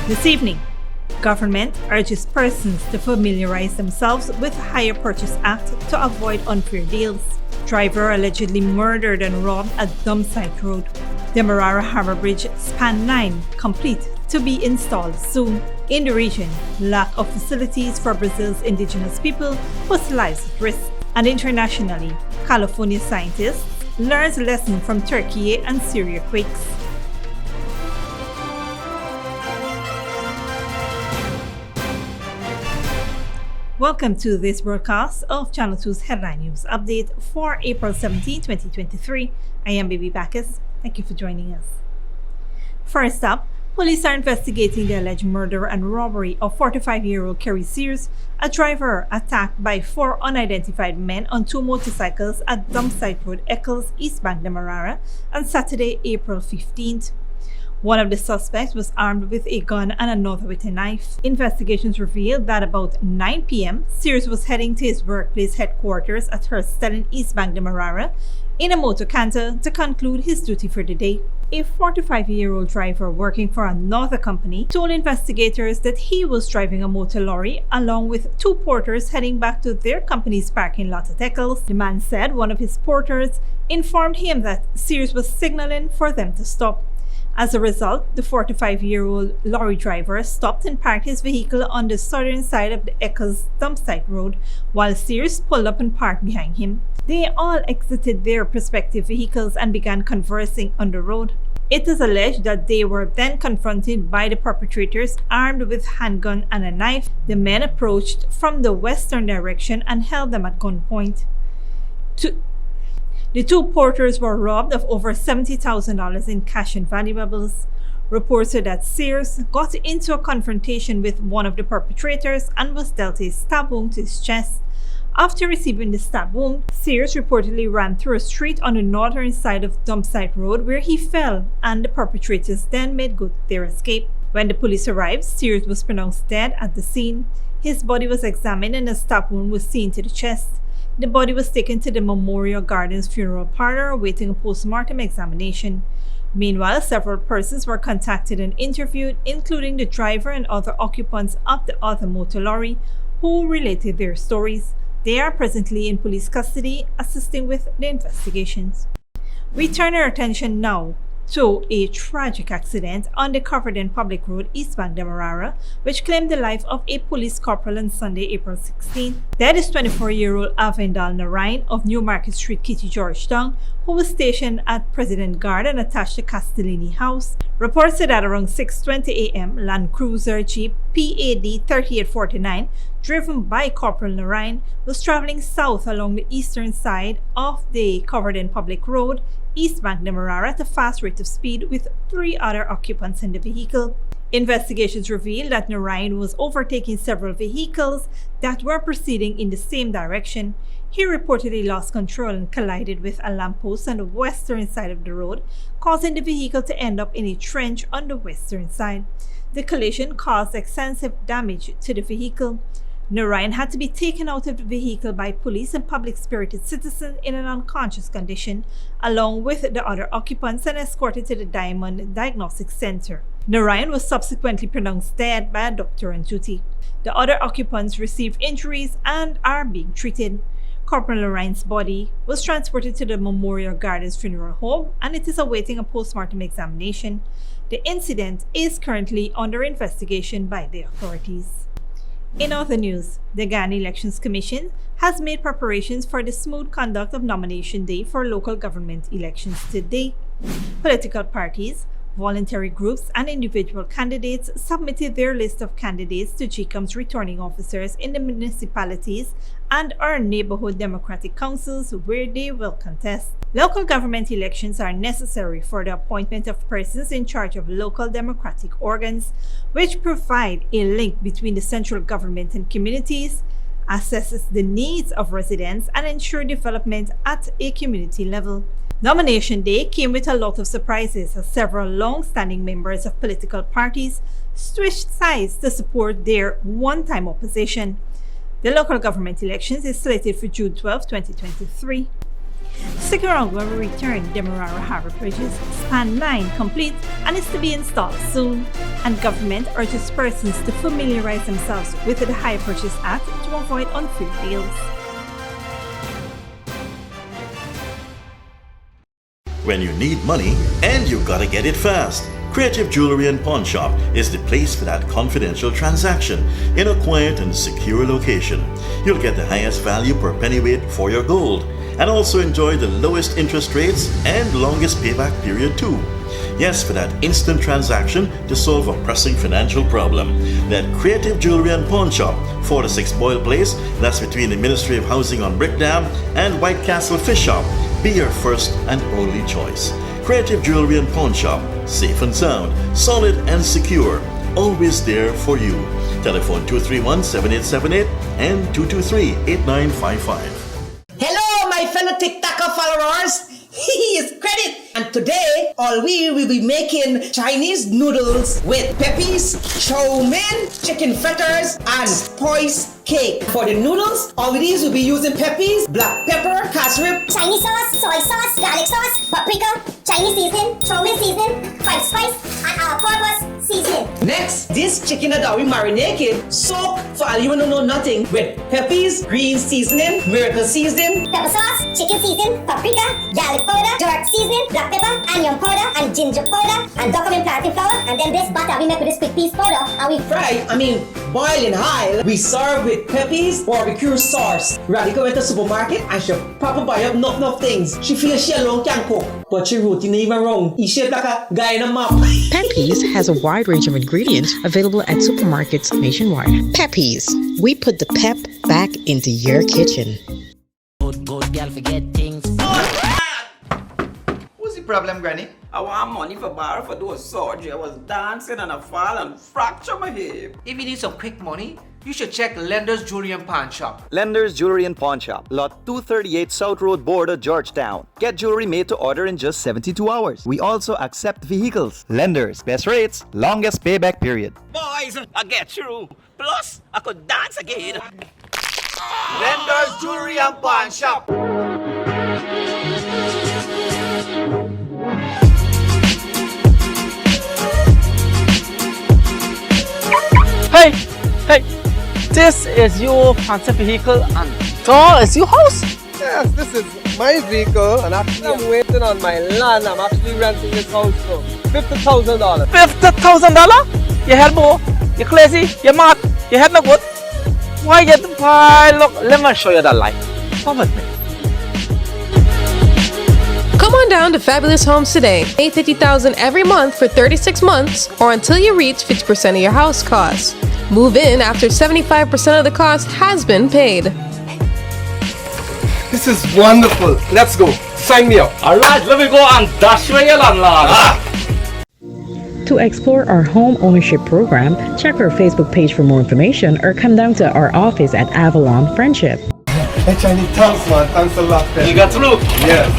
This evening, government urges persons to familiarize themselves with Hire Purchase Act to avoid unfair deals. Driver allegedly murdered and robbed at Dumpsite Road. Demerara Harbour Bridge Span 9 complete to be installed soon. In the region, lack of facilities for Brazil's indigenous people puts lives at risk. And internationally, California scientists learns lesson from Turkey and Syria quakes. Welcome to this broadcast of Channel 2's Headline News Update for April 17, 2023. I am Baby Bacchus. Thank you for joining us. First up, police are investigating the alleged murder and robbery of 45-year-old Kerry Sears, a driver attacked by 4 unidentified men on 2 motorcycles at Dumpsite Road, Eccles, East Bank, Demerara, on Saturday, April 15th. One of the suspects was armed with a gun and another with a knife. Investigations revealed that about 9 p.m., Sears was heading to his workplace headquarters at Hurstellen, East Bank, Demerara, in a motor canter to conclude his duty for the day. A 45-year-old driver working for another company told investigators that he was driving a motor lorry along with 2 porters heading back to their company's parking lot at Eccles. The man said one of his porters informed him that Sears was signaling for them to stop. As a result, the 45-year-old lorry driver stopped and parked his vehicle on the southern side of the Eccles Dumpsite Road, while Sears pulled up and parked behind him. They all exited their respective vehicles and began conversing on the road. It is alleged that they were then confronted by the perpetrators armed with handgun and a knife. The men approached from the western direction and held them at gunpoint. The 2 porters were robbed of over $70,000 in cash and valuables. Reports said that Sears got into a confrontation with one of the perpetrators and was dealt a stab wound to his chest. After receiving the stab wound, Sears reportedly ran through a street on the northern side of Dumpsite Road where he fell, and the perpetrators then made good their escape. When the police arrived, Sears was pronounced dead at the scene. His body was examined and a stab wound was seen to the chest. The body was taken to the Memorial Gardens funeral parlor awaiting a post-mortem examination. Meanwhile, several persons were contacted and interviewed, including the driver and other occupants of the other motor lorry, who related their stories. They are presently in police custody, assisting with the investigations. We turn our attention now to a tragic accident on the Gov't Public Road, East Bank, Demerara, which claimed the life of a police corporal on Sunday, April 16. That is 24-year-old Avendal Narain of Newmarket Street, Kitty Georgetown, who was stationed at President Guard and attached to Castellini House. Reports said that around 6:20 a.m., Land Cruiser Jeep PAD 3849, driven by Corporal Narain, was traveling south along the eastern side of the Gov't Public Road, East Bank, Demerara, at a fast rate of speed with 3 other occupants in the vehicle. Investigations revealed that Narain was overtaking several vehicles that were proceeding in the same direction. He reportedly lost control and collided with a lamppost on the western side of the road, causing the vehicle to end up in a trench on the western side. The collision caused extensive damage to the vehicle. Narain had to be taken out of the vehicle by police and public-spirited citizens in an unconscious condition, along with the other occupants, and escorted to the Diamond Diagnostic Center. Narain was subsequently pronounced dead by a doctor on duty. The other occupants received injuries and are being treated. Corporal Narain's body was transported to the Memorial Gardens funeral home, and it is awaiting a post-mortem examination. The incident is currently under investigation by the authorities. In other news, the Ghana Elections Commission has made preparations for the smooth conduct of nomination day for local government elections today. Political parties, voluntary groups, and individual candidates submitted their list of candidates to GCOM's returning officers in the municipalities and our neighborhood democratic councils where they will contest. Local government elections are necessary for the appointment of persons in charge of local democratic organs, which provide a link between the central government and communities, assesses the needs of residents, and ensure development at a community level. Nomination day came with a lot of surprises as several long-standing members of political parties switched sides to support their one-time opposition. The local government elections is slated for June 12, 2023. Secure will return Demerara Harbour Bridges, span 9 complete and is to be installed soon. And government urges persons to familiarize themselves with the Hire Purchase Act to avoid unfair deals. When you need money and you gotta get it fast, Creative Jewelry and Pawn Shop is the place for that confidential transaction in a quiet and secure location. You'll get the highest value per pennyweight for your gold and also enjoy the lowest interest rates and longest payback period too. Yes, for that instant transaction to solve a pressing financial problem. That Creative Jewelry and Pawn Shop, 46 Boyle Place, that's between the Ministry of Housing on Brickdam and White Castle Fish Shop. Be your first and only choice. Creative Jewelry and Pawn Shop, safe and sound, solid and secure, always there for you. Telephone 231-7878 and 223-8955. Hello, my fellow TikToker followers. He is Credit, and today all we will be making Chinese noodles with peppies, chow mein, chicken fritters, and spice cake. For the noodles, all of these will be using peppies, black pepper, cashew, Chinese sauce, soy sauce, garlic sauce, paprika, Chinese seasoning, chow mein seasoning, five spice, and all-purpose seasoning. Next, this chicken that we marinated, soak for all you wanna know nothing with peppies, green seasoning, miracle seasoning, Pepper sauce, chicken seasoning, paprika, garlic powder, jerk seasoning, black pepper, onion powder, and ginger powder, and document plantain flour, and then this butter we make with this quick piece powder, and we boil in high. We serve with peppies, barbecue sauce. Radhika went to the supermarket and she probably buy up enough things. She feels she alone can cook, but she routine even wrong. He shaped like a guy in a map. Peppies has a wide range of ingredients available at supermarkets nationwide. Peppies, we put the pep back into your kitchen. Good girl forget things. What's the problem, Granny? I want money for borrow for those surgery. I was dancing and I fall and fracture my hip. If you need some quick money, you should check Lender's Jewelry and Pawn Shop. Lender's Jewelry and Pawn Shop, lot 238 South Road Border, Georgetown. Get jewelry made to order in just 72 hours. We also accept vehicles. Lender's, best rates, longest payback period. Boys, I get through. Plus, I could dance again. Lender's Jewelry and Pawn Shop. Hey, this is your fancy vehicle and that is your house? Yes, this is my vehicle and actually I'm waiting on my land. I'm actually renting this house for $50,000. $50,000? You head more? You crazy? You mad? You head no good? Why you buy? Look, let me show you that life. Come with me. Come on down to Fabulous Homes today. Pay $50,000 every month for 36 months or until you reach 50% of your house costs. Move in after 75% of the cost has been paid. This is wonderful. Let's go. Sign me up. Alright, let me go and dash you your landlord. To explore our home ownership program, check our Facebook page for more information or come down to our office at Avalon Friendship. Hey, Chinese, thanks, man. Thanks a lot. Man. You got through? Yes.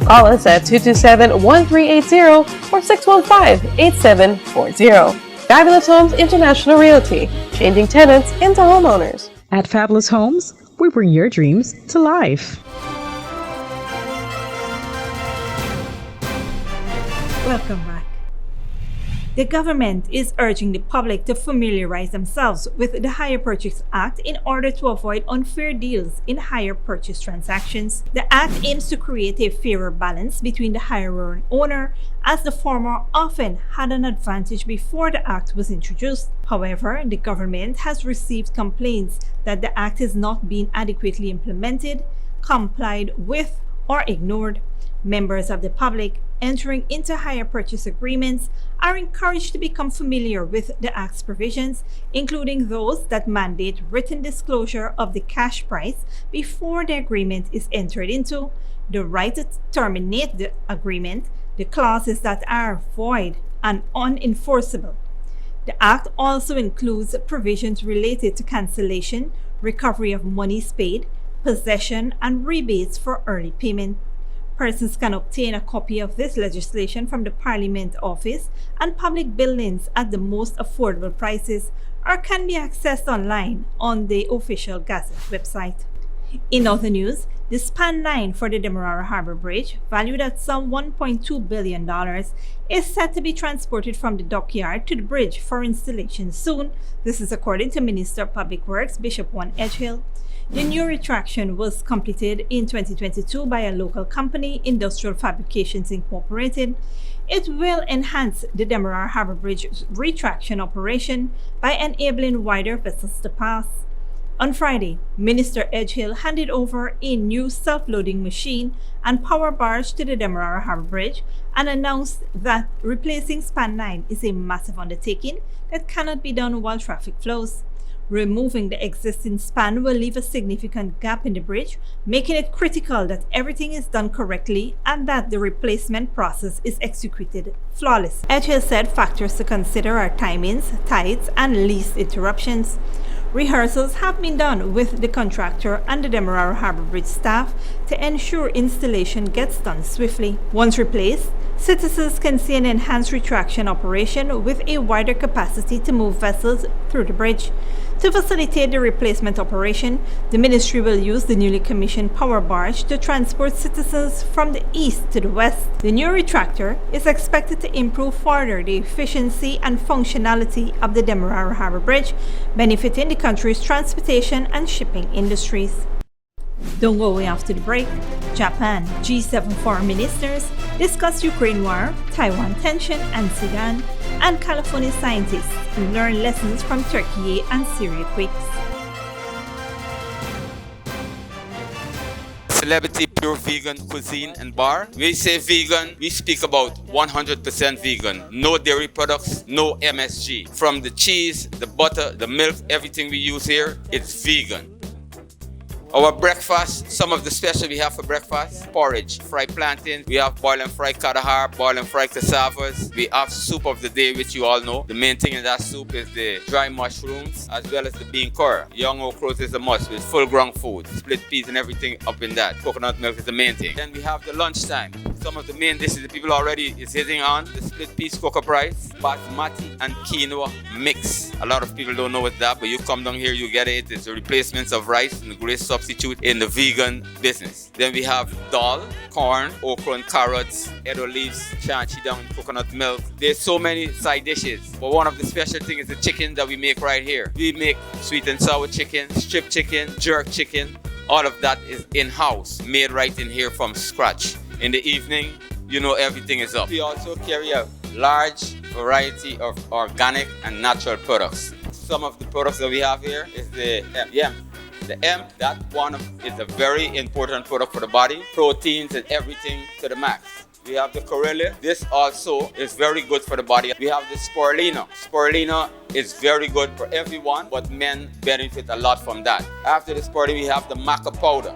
Call us at 227-1380 or 615-8740. Fabulous Homes International Realty, changing tenants into homeowners. At Fabulous Homes, we bring your dreams to life. Welcome back. The government is urging the public to familiarize themselves with the Hire Purchase Act in order to avoid unfair deals in hire purchase transactions. The Act aims to create a fairer balance between the hirer and owner, as the former often had an advantage before the Act was introduced. However, the government has received complaints that the Act is not being adequately implemented, complied with, or ignored. Members of the public entering into hire purchase agreements are encouraged to become familiar with the Act's provisions, including those that mandate written disclosure of the cash price before the agreement is entered into, the right to terminate the agreement, the clauses that are void and unenforceable. The Act also includes provisions related to cancellation, recovery of monies paid, possession, and rebates for early payment. Persons can obtain a copy of this legislation from the Parliament Office and public buildings at the most affordable prices, or can be accessed online on the official Gazette website. In other news, The span line for the Demerara Harbor Bridge, valued at some $1.2 billion, is set to be transported from the dockyard to the bridge for installation soon. This is according to Minister of Public Works Bishop One Edgehill. The new retraction was completed in 2022 by a local company, Industrial Fabrications Incorporated. It will enhance the Demerara Harbor Bridge's retraction operation by enabling wider vessels to pass. On Friday, Minister Edgehill handed over a new self-loading machine and power barge to the Demerara Harbor Bridge and announced that replacing span 9 is a massive undertaking that cannot be done while traffic flows. Removing the existing span will leave a significant gap in the bridge, making it critical that everything is done correctly and that the replacement process is executed flawlessly. Edgehill said factors to consider are timings, tides, and lease interruptions. Rehearsals have been done with the contractor and the Demerara Harbor Bridge staff to ensure installation gets done swiftly. Once replaced, citizens can see an enhanced retraction operation with a wider capacity to move vessels through the bridge. To facilitate the replacement operation, the ministry will use the newly commissioned power barge to transport citizens from the east to the west. The new retractor is expected to improve further the efficiency and functionality of the Demerara Harbor Bridge, benefiting the country's transportation and shipping industries. Don't go away after the break. Japan G7 foreign ministers discuss Ukraine war, Taiwan tension and Sudan, and California scientists learn lessons from Turkey and Syria quakes. Celebrity pure vegan cuisine and bar. We say vegan, we speak about 100% vegan. No dairy products, no MSG. From the cheese, the butter, the milk, everything we use here, it's vegan. Our breakfast, some of the special we have for breakfast: porridge, fried plantain, we have boil and fried katahar, boil and fried cassavas. We have soup of the day, which you all know. The main thing in that soup is the dry mushrooms as well as the bean curry. Young okra is a must with full ground food, split peas and everything up in that. Coconut milk is the main thing. Then we have the lunchtime. Some of the main dishes the people already is hitting on: the split peas cocoa rice, basmati and quinoa mix. A lot of people don't know what's that, but you come down here, you get it. It's a replacement of rice and a great substitute in the vegan business. Then we have dal, corn, okra and carrots, edo leaves, chanchi down, coconut milk. There's so many side dishes, but one of the special things is the chicken that we make right here. We make sweet and sour chicken, strip chicken, jerk chicken. All of that is in-house, made right in here from scratch. In the evening, you know everything is up. We also carry a large variety of organic and natural products. Some of the products that we have here is the yam. The hemp, that one is a very important product for the body. Proteins and everything to the max. We have the Corellia. This also is very good for the body. We have the Spirulina. Spirulina is very good for everyone, but men benefit a lot from that. After the Spirulina, we have the maca powder.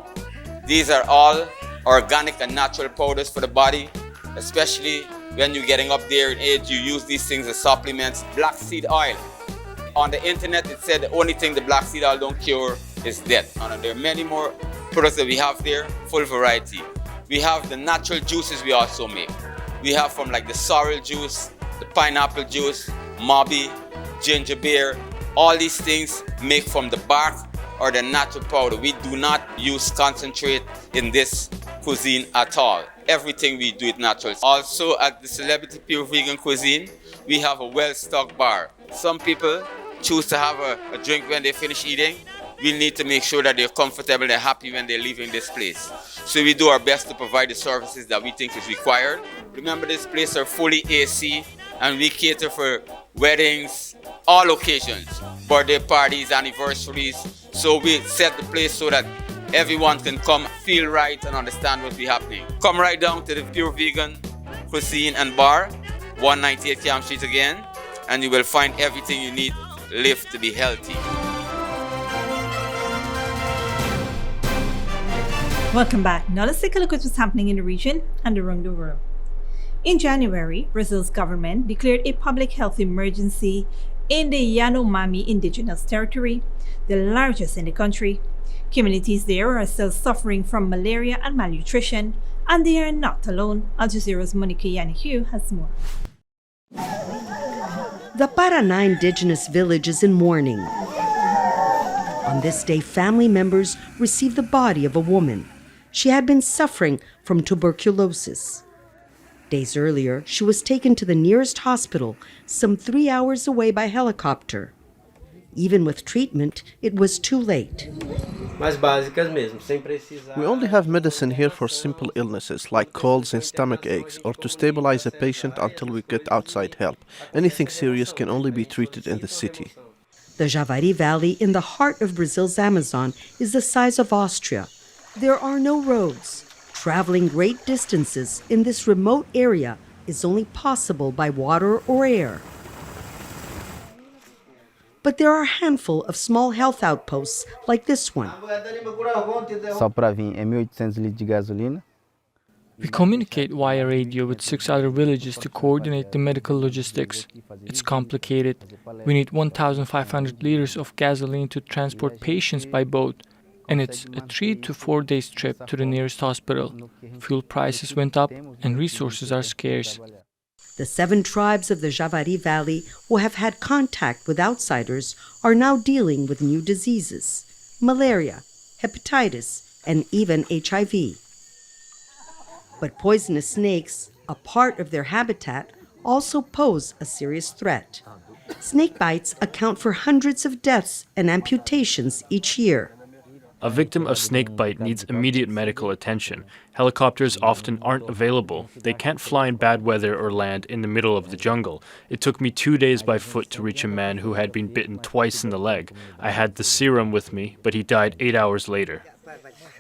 These are all organic and natural powders for the body, especially when you're getting up there in age. You use these things as supplements. Black seed oil. On the internet, it said the only thing the black seed oil don't cure is death. And there are many more products that we have there, full variety. We have the natural juices we also make. We have from like the sorrel juice, the pineapple juice, mabi, ginger beer. All these things make from the bark or the natural powder. We do not use concentrate in this cuisine at all. Everything we do is natural. Also at the Celebrity Pure Vegan Cuisine, we have a well-stocked bar. Some people choose to have a drink when they finish eating. We need to make sure that they're comfortable, they're happy when they're leaving this place. So we do our best to provide the services that we think is required. Remember, this place are fully AC and we cater for weddings, all occasions, birthday parties, anniversaries. So we set the place so that everyone can come, feel right and understand what's happening. Come right down to the Pure Vegan Cuisine and Bar, 198 Camp Street again, and you will find everything you need to live to be healthy. Welcome back. Now let's take a look at what's happening in the region and around the world. In January, Brazil's government declared a public health emergency in the Yanomami indigenous territory, the largest in the country. Communities there are still suffering from malaria and malnutrition, and they are not alone. Al Jazeera's Monica Yanihu has more. The Paraná indigenous village is in mourning. On this day, family members receive the body of a woman. she had been suffering from tuberculosis. Days earlier, she was taken to the nearest hospital, some 3 hours away by helicopter. Even with treatment, it was too late. We only have medicine here for simple illnesses like colds and stomach aches, or to stabilize a patient until we get outside help. Anything serious can only be treated in the city. The Javari Valley in the heart of Brazil's Amazon is the size of Austria. There are no roads. Traveling great distances in this remote area is only possible by water or air. But there are a handful of small health outposts like this one. Só para vir é 1.800 litros de gasolina. We communicate via radio with 6 other villages to coordinate the medical logistics. It's complicated. We need 1,500 liters of gasoline to transport patients by boat, and it's a 3 to 4 days trip to the nearest hospital. Fuel prices went up and resources are scarce. The 7 tribes of the Javari Valley who have had contact with outsiders are now dealing with new diseases: malaria, hepatitis, and even HIV. But poisonous snakes, a part of their habitat, also pose a serious threat. Snake bites account for hundreds of deaths and amputations each year. A victim of snake bite needs immediate medical attention. Helicopters often aren't available. They can't fly in bad weather or land in the middle of the jungle. It took me 2 days by foot to reach a man who had been bitten twice in the leg. I had the serum with me, but he died 8 hours later.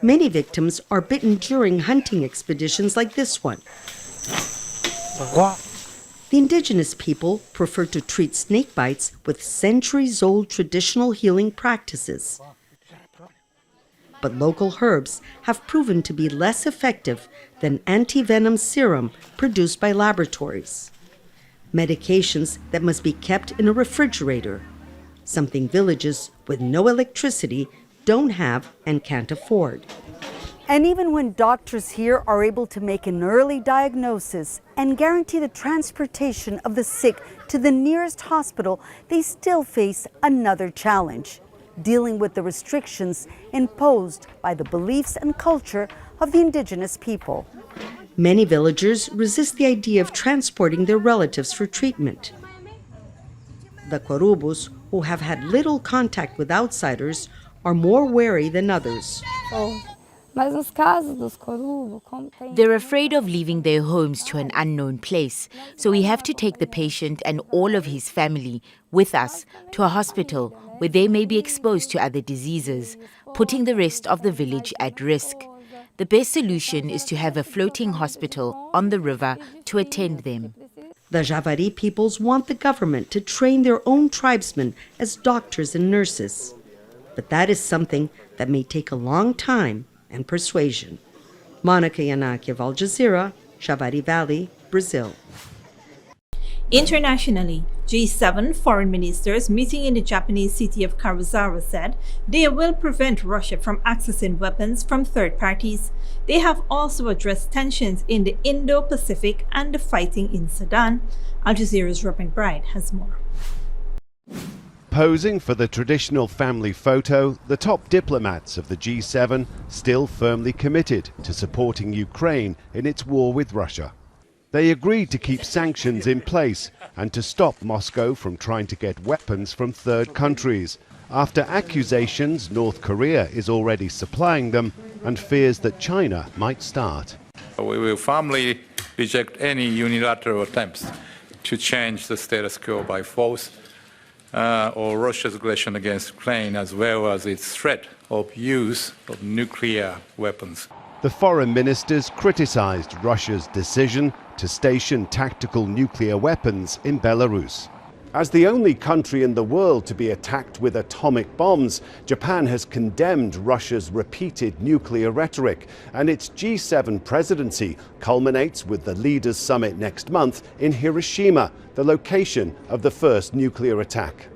Many victims are bitten during hunting expeditions like this one. The indigenous people prefer to treat snake bites with centuries-old traditional healing practices. But local herbs have proven to be less effective than anti-venom serum produced by laboratories. Medications that must be kept in a refrigerator, something villages with no electricity don't have and can't afford. And even when doctors here are able to make an early diagnosis and guarantee the transportation of the sick to the nearest hospital, they still face another challenge: dealing with the restrictions imposed by the beliefs and culture of the indigenous people. Many villagers resist the idea of transporting their relatives for treatment. The Quarubos, who have had little contact with outsiders, are more wary than others. They're afraid of leaving their homes to an unknown place, so we have to take the patient and all of his family with us to a hospital where they may be exposed to other diseases, putting the rest of the village at risk. The best solution is to have a floating hospital on the river to attend them. The Javari peoples want the government to train their own tribesmen as doctors and nurses. But that is something that may take a long time and persuasion. Monica Yanaki of Al Jazeera, Javari Valley, Brazil. Internationally, G7 foreign ministers meeting in the Japanese city of Karuizawa said they will prevent Russia from accessing weapons from third parties. They have also addressed tensions in the Indo-Pacific and the fighting in Sudan. Al Jazeera's Robin Bride has more. Posing for the traditional family photo, the top diplomats of the G7 still firmly committed to supporting Ukraine in its war with Russia. They agreed to keep sanctions in place and to stop Moscow from trying to get weapons from third countries, after accusations North Korea is already supplying them and fears that China might start. We will firmly reject any unilateral attempts to change the status quo by force or Russia's aggression against Ukraine, as well as its threat of use of nuclear weapons. The foreign ministers criticized Russia's decision to station tactical nuclear weapons in Belarus. As the only country in the world to be attacked with atomic bombs, Japan has condemned Russia's repeated nuclear rhetoric, and its G7 presidency culminates with the leaders' summit next month in Hiroshima, the location of the first nuclear attack.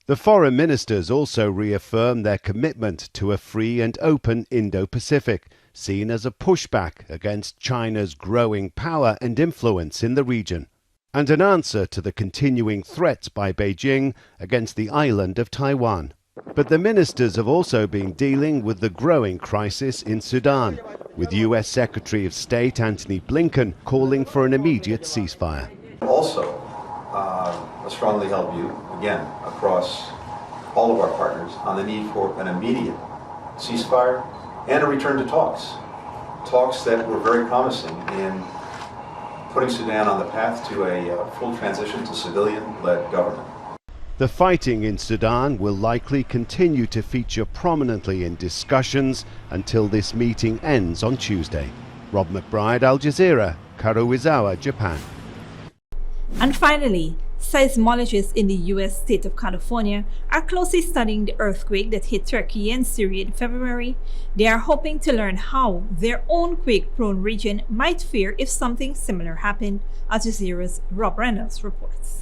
The foreign ministers also reaffirmed their commitment to a free and open Indo-Pacific, seen as a pushback against China's growing power and influence in the region, and an answer to the continuing threats by Beijing against the island of Taiwan. But the ministers have also been dealing with the growing crisis in Sudan, with US Secretary of State Antony Blinken calling for an immediate ceasefire. Also, a strongly held view, again, across all of our partners on the need for an immediate ceasefire and a return to talks. Talks that were very promising in putting Sudan on the path to a full transition to civilian-led government. The fighting in Sudan will likely continue to feature prominently in discussions until this meeting ends on Tuesday. Rob McBride, Al Jazeera, Karuizawa, Japan. And finally, seismologists in the U.S. state of California are closely studying the earthquake that hit Turkey and Syria in February. They are hoping to learn how their own quake-prone region might fare if something similar happened. Al Jazeera's Rob Reynolds reports.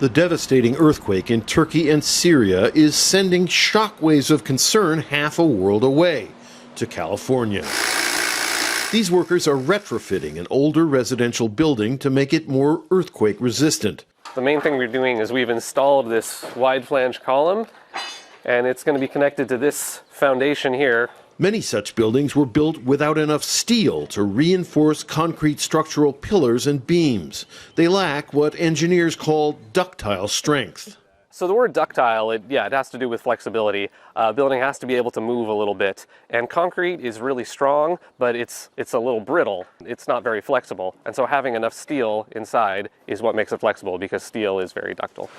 The devastating earthquake in Turkey and Syria is sending shockwaves of concern half a world away to California. These workers are retrofitting an older residential building to make it more earthquake resistant. The main thing we're doing is we've installed this wide flange column, and it's going to be connected to this foundation here. Many such buildings were built without enough steel to reinforce concrete structural pillars and beams. They lack what engineers call ductile strength. So the word ductile, it has to do with flexibility. Building has to be able to move a little bit. And concrete is really strong, but it's a little brittle. It's not very flexible. And so having enough steel inside is what makes it flexible, because steel is very ductile.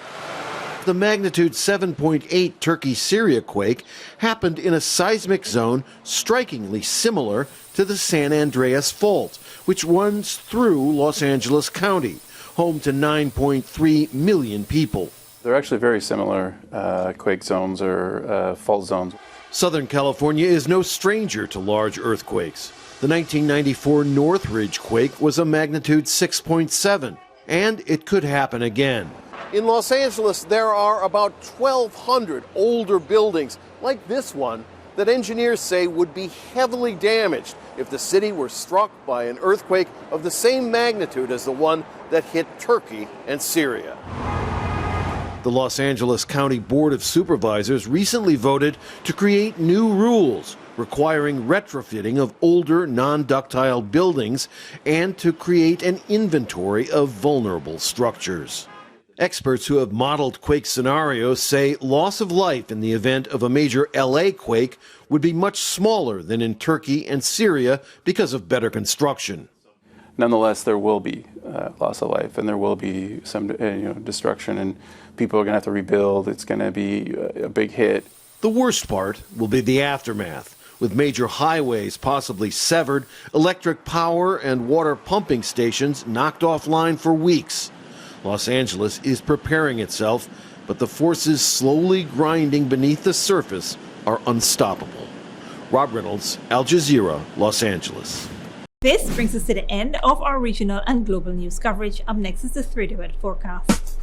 The magnitude 7.8 Turkey-Syria quake happened in a seismic zone strikingly similar to the San Andreas Fault, which runs through Los Angeles County, home to 9.3 million people. They're actually very similar quake zones or fault zones. Southern California is no stranger to large earthquakes. The 1994 Northridge quake was a magnitude 6.7, and it could happen again. In Los Angeles, there are about 1,200 older buildings like this one that engineers say would be heavily damaged if the city were struck by an earthquake of the same magnitude as the one that hit Turkey and Syria. The Los Angeles County Board of Supervisors recently voted to create new rules requiring retrofitting of older non-ductile buildings and to create an inventory of vulnerable structures. Experts who have modeled quake scenarios say loss of life in the event of a major LA quake would be much smaller than in Turkey and Syria because of better construction. Nonetheless, there will be loss of life, and there will be some destruction, and people are going to have to rebuild. It's going to be a big hit. The worst part will be the aftermath, with major highways possibly severed, electric power and water pumping stations knocked offline for weeks. Los Angeles is preparing itself, but the forces slowly grinding beneath the surface are unstoppable. Rob Reynolds, Al Jazeera, Los Angeles. This brings us to the end of our regional and global news coverage. Up next is the 3-day weather forecast.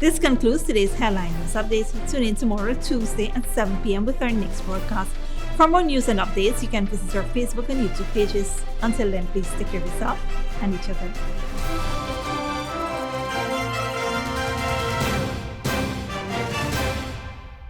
This concludes today's Headline News Updates. Tune in tomorrow, Tuesday at 7 p.m. with our next broadcast. For more news and updates, you can visit our Facebook and YouTube pages. Until then, please take care of yourself and each other.